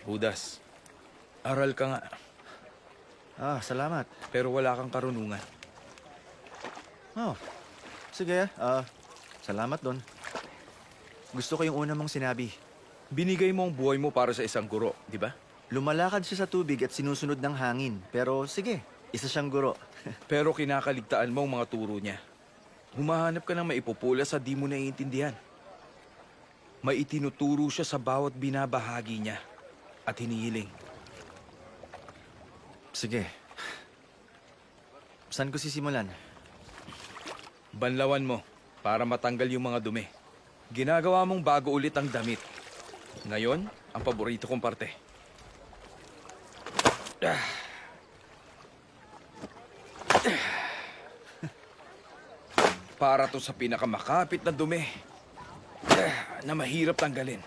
Judas, aral ka nga, Salamat. pero wala kang karunungan. Oh, sige. Salamat doon. Gusto ko yung una mong sinabi. Binigay mo ang buhay mo para sa isang guro, di ba? Lumalakad siya sa tubig at sinusunod ng hangin. Pero sige, isa siyang guro. Pero kinakaligtaan mo ang mga turo niya. Humahanap ka ng maipupula sa di mo naiintindihan. May itinuturo siya sa bawat binabahagi niya at hinihiling. Sige. Saan ko sisimulan? Banlawan mo para matanggal yung mga dumi. Ginagawa mong bago ulit ang damit. Ngayon, ang paborito kong parte. Para to sa pinakamakapit na dumi na mahirap tanggalin.